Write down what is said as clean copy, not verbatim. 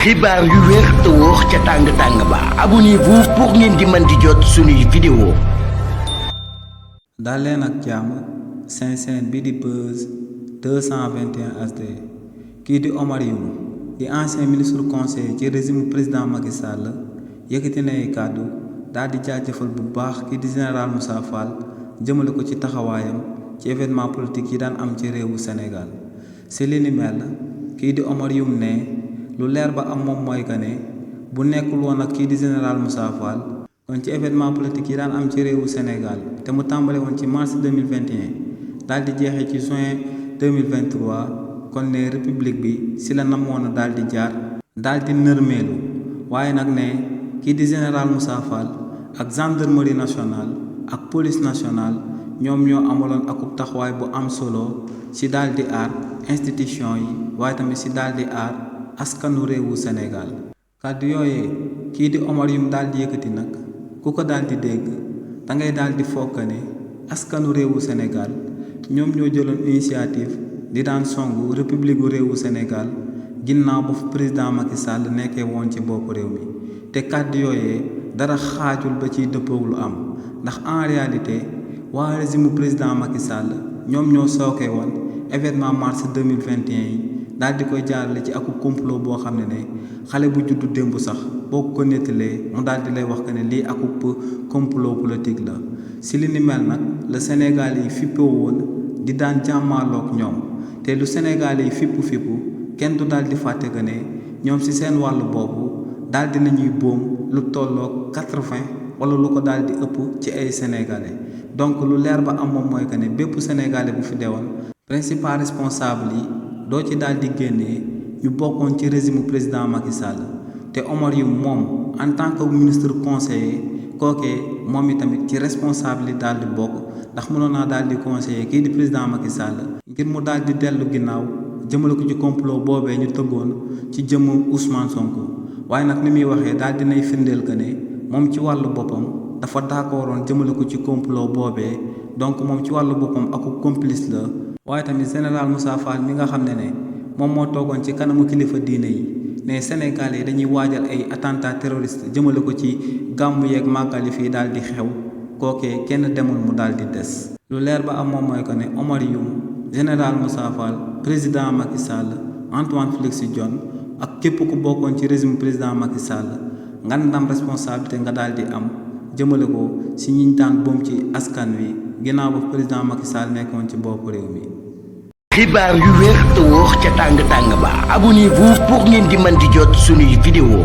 xibaar yu wér te wóor ca tàng ba abonnez-vous pour ngeen di mën di jot suñuy vidéo. daal leen ak jàmm seen bi di Buzz 221 HD kii di Omar Youm di ancien ministre conseiller ci régime président Macky Sall yëkkati na ay kàddu daal di jaajëfal bu baax kii di général Moussa Fall jëmale ko ci taxawaayam ci événement politique yi daan am ci réewu Sénégal si li ni mel kii di Omar Youm ne lu leer ba am moom mooy que ne bu nekkul woon ak kii di général Moussa Fall kon ci événement politique yi daan am ci réewu Sénégal te mu tàmbale woon ci mars 2021 daal di jeexee ci juin 2023 kon ne république bi si la namoon a daal di jaar daal di nërmeelu waaye nag ne kii di général Moussa Fall ak gendarmerie nationale ak police nationale ñoom ñoo amaloon akub taxawaay bu am solo ci daal di aar institution yi waaye tamit si daal di aar askanu réewu Sénégal kàddu yooyee kii di Omar Youm daal di yëkkati nag ku ko daal di dégg da ngay daal di fokk ne askanu réewu Sénégal ñoom ñoo jëloon initiative di daan songu république gu réewu Sénégal ginnaaw ba fu président Macky Sall nekkee woon ci bopp réew mi te kàddu yooyee dara xaajul ba ciy dëppoog lu am ndax en réalité waa régime président Macky Sall ñoom ñoo sooke woon événement mars 2021 yi daal di koy jaarale ci aku complot boo xam ne xale bu juddu démb sax boo ko nettalee mu daal di lay wax que ne lii aku complot politique la si li ni mel nag la Sénégal yi fippoo woon di daan jàmmaaloog ñoom te lu Sénégal yi fippu kenn du daal di fàtte que ne ñoom si seen wàllu boobu daal di nañuy boom lu tolloog 80 wala lu ko daal di ëpp ci ay sénégalais donc lu leer ba am moom mooy que ne bépp sénégalais bu fi deewoon principal responsable yi doo ci daal di génnee ñu bokkoon ci régime président Macky Sall te Omar Youm moom en tant que ministre conseiller kookee moom itamit ci responsable yi daal di bokk ndax mënoon naa daal di conseiller kii di président Macky Sall ngir mu daal di dellu ginnaaw jëmale ko ci complot boobee ñu tëggoon ci jëmm Ousmane Sonko waaye nag ni muy waxee daal dinay firndeel que ne moom ci wàllu boppam dafa d'accordoon jëmale ko ci complot boobee donc moom ci wàllu boppam aku complice la waaye tamit général Moussa Fall mi nga xam ne moom moo toogoon ci kanamu kilifa diine yi ne Sénégal yi dañuy waajal ay attentat terroriste jëmale ko ci gàmmu yeeg màggal yi fii daal di xew kookee kenn demul mu daal di des lu leer ba am moom mooy que ne Omar Youm général Moussa Fall président Macky Sall Antoine Félix Diome ak képp ku bokkoon ci régime président Macky Sall nga ndam responsabilité nga daal di am jëmale ko si ñiñ daan boom ci askan wi ginnaaw ba président Macky Sall nekkoon ci bopp réew mi. xibaar yu wér te wóor ca tàng ba abonnez-vous pour ngeen di mën di jot suñuy vidéo.